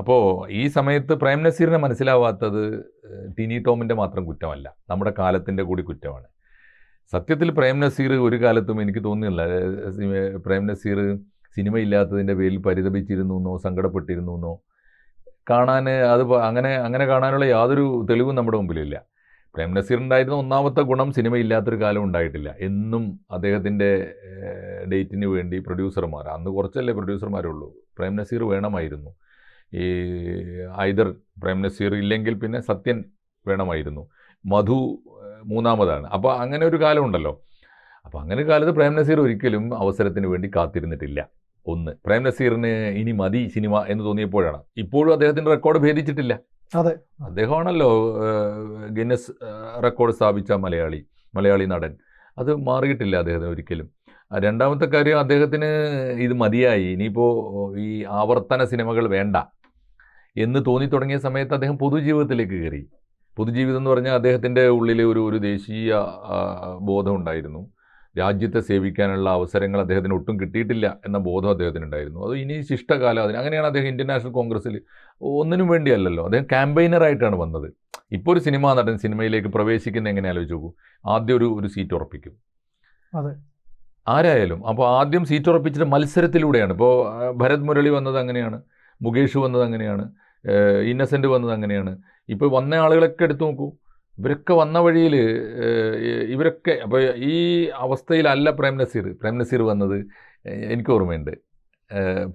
അപ്പോൾ ഈ സമയത്ത് പ്രേം നസീറിനെ മനസ്സിലാവാത്തത് ടിനി ടോമിൻ്റെ മാത്രം കുറ്റമല്ല, നമ്മുടെ കാലത്തിൻ്റെ കൂടി കുറ്റമാണ്. സത്യത്തിൽ പ്രേം നസീർ ഒരു കാലത്തും എനിക്ക് തോന്നുന്നില്ല പ്രേം നസീർ സിനിമ ഇല്ലാത്തതിൻ്റെ പേരിൽ പരിതപിച്ചിരുന്നു എന്നോ സങ്കടപ്പെട്ടിരുന്നു എന്നോ കാണാൻ അത് അങ്ങനെ കാണാനുള്ള യാതൊരു തെളിവും നമ്മുടെ മുമ്പിലില്ല. പ്രേം നസീറിൻ്റെതായിരുന്ന ഒന്നാമത്തെ ഗുണം സിനിമയില്ലാത്തൊരു കാലം ഉണ്ടായിട്ടില്ല. എന്നും അദ്ദേഹത്തിൻ്റെ ഡേറ്റിന് വേണ്ടി പ്രൊഡ്യൂസർമാർ, അന്ന് കുറച്ചല്ലേ പ്രൊഡ്യൂസർമാരുള്ളൂ, പ്രേം നസീർ വേണമായിരുന്നു. ഈ ഐദർ പ്രേം നസീർ ഇല്ലെങ്കിൽ പിന്നെ സത്യൻ വേണമായിരുന്നു, മധു മൂന്നാമതാണ്. അപ്പോൾ അങ്ങനെ ഒരു കാലമുണ്ടല്ലോ. അപ്പോൾ അങ്ങനെ ഒരു കാലത്ത് പ്രേം നസീർ ഒരിക്കലും അവസരത്തിന് വേണ്ടി കാത്തിരുന്നിട്ടില്ല. ഒന്ന്, പ്രേം നസീറിന് ഇനി മതി സിനിമ എന്ന് തോന്നിയപ്പോഴാണ്. ഇപ്പോഴും അദ്ദേഹത്തിൻ്റെ റെക്കോർഡ് ഭേദിച്ചിട്ടില്ല. അതെ, അദ്ദേഹമാണല്ലോ ഗിന്നസ് റെക്കോർഡ് സ്ഥാപിച്ച മലയാളി നടൻ. അത് മാറിയിട്ടില്ല അദ്ദേഹത്തിന് ഒരിക്കലും. രണ്ടാമത്തെ കാര്യം, അദ്ദേഹത്തിന് ഇത് മതിയായി, ഇനിയിപ്പോൾ ഈ ആവർത്തന സിനിമകൾ വേണ്ട എന്ന് തോന്നി തുടങ്ങിയ സമയത്ത് അദ്ദേഹം പൊതുജീവിതത്തിലേക്ക് കയറി. പൊതുജീവിതം എന്ന് പറഞ്ഞാൽ അദ്ദേഹത്തിൻ്റെ ഉള്ളിൽ ഒരു ദേശീയ ബോധം ഉണ്ടായിരുന്നു. രാജ്യത്തെ സേവിക്കാനുള്ള അവസരങ്ങൾ അദ്ദേഹത്തിന് ഒട്ടും കിട്ടിയിട്ടില്ല എന്ന ബോധം അദ്ദേഹത്തിനുണ്ടായിരുന്നു. അത് ഇനി ശിഷ്ടകാലം അങ്ങനെയാണ് അദ്ദേഹം ഇന്ത്യൻ നാഷണൽ കോൺഗ്രസ്സിൽ ഒന്നിനും വേണ്ടിയല്ലല്ലോ, അദ്ദേഹം ക്യാമ്പയിനറായിട്ടാണ് വന്നത്. ഇപ്പോൾ ഒരു സിനിമാ നടൻ സിനിമയിലേക്ക് പ്രവേശിക്കുന്ന എങ്ങനെ ആലോചിച്ച് നോക്കൂ. ആദ്യം ഒരു സീറ്റ് ഉറപ്പിക്കും, അതെ, ആരായാലും. അപ്പോൾ ആദ്യം സീറ്റ് ഉറപ്പിച്ചിട്ട് മത്സരത്തിലൂടെയാണ്. ഇപ്പോൾ ഭരത് മുരളി വന്നത് അങ്ങനെയാണ്, മുകേഷ് വന്നത് അങ്ങനെയാണ്, ഇന്നസെൻ്റ് വന്നത് അങ്ങനെയാണ്. ഇപ്പോൾ വന്ന ആളുകളൊക്കെ എടുത്തു നോക്കൂ, ഇവരൊക്കെ വന്ന വഴിയിൽ ഇവരൊക്കെ. അപ്പോൾ ഈ അവസ്ഥയിലല്ല പ്രേം നസീർ വന്നത്. എനിക്ക് ഓർമ്മയുണ്ട്,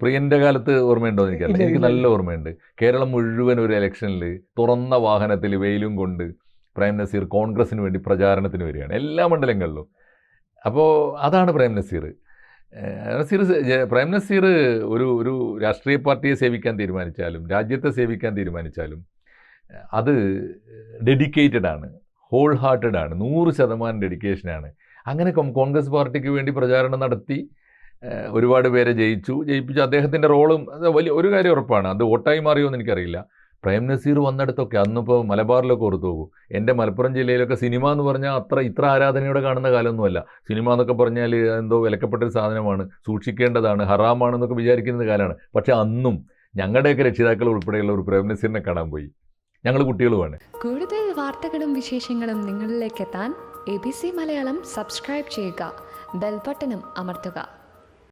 പ്രിയൻ്റെ കാലത്ത് ഓർമ്മയുണ്ടോ എന്ന് എനിക്കറിയില്ല, എനിക്ക് നല്ല ഓർമ്മയുണ്ട്. കേരളം മുഴുവൻ ഒരു ഇലക്ഷനിൽ തുറന്ന വാഹനത്തിൽ വെയിലും കൊണ്ട് പ്രേം നസീർ കോൺഗ്രസിന് വേണ്ടി പ്രചാരണത്തിന് വരികയാണ് എല്ലാ മണ്ഡലങ്ങളിലും. അപ്പോൾ അതാണ് പ്രേം നസീർ. പ്രേം നസീർ ഒരു രാഷ്ട്രീയ പാർട്ടിയെ സേവിക്കാൻ തീരുമാനിച്ചാലും രാജ്യത്തെ സേവിക്കാൻ തീരുമാനിച്ചാലും അത് ഡെഡിക്കേറ്റഡ് ആണ്, ഹോൾ ഹാർട്ടഡ് ആണ്, 100% ഡെഡിക്കേഷനാണ്. അങ്ങനെ കോൺഗ്രസ് പാർട്ടിക്ക് വേണ്ടി പ്രചാരണം നടത്തി ഒരുപാട് പേരെ ജയിപ്പിച്ചു. അദ്ദേഹത്തിൻ്റെ റോളും വലിയ ഒരു കാര്യം ഉറപ്പാണ്, അത് വോട്ടായി മാറിയോ എന്ന് എനിക്കറിയില്ല. പ്രേം നസീർ വന്നിടത്തൊക്കെ, അന്നിപ്പോൾ മലബാറിലൊക്കെ ഓർത്തു പോകും, എൻ്റെ മലപ്പുറം ജില്ലയിലൊക്കെ സിനിമ എന്ന് പറഞ്ഞാൽ ഇത്ര ആരാധനയോടെ കാണുന്ന കാലമൊന്നുമല്ല. സിനിമ എന്നൊക്കെ പറഞ്ഞാൽ എന്തോ വിലക്കപ്പെട്ടൊരു സാധനമാണ്, സൂക്ഷിക്കേണ്ടതാണ്, ഹറാമാണെന്നൊക്കെ വിചാരിക്കുന്ന കാലമാണ്. പക്ഷെ അന്നും ഞങ്ങളുടെയൊക്കെ രക്ഷിതാക്കൾ ഉൾപ്പെടെയുള്ള ഒരു പ്രേം നസീറിനെ കാണാൻ പോയി, ഞങ്ങൾ കുട്ടികളുമാണ്. കൂടുതൽ വാർത്തകളും വിശേഷങ്ങളും നിങ്ങളിലേക്ക് എത്താൻ ABC മലയാളം സബ്സ്ക്രൈബ് ചെയ്യുക, ബെൽ ബട്ടണും അമർത്തുക.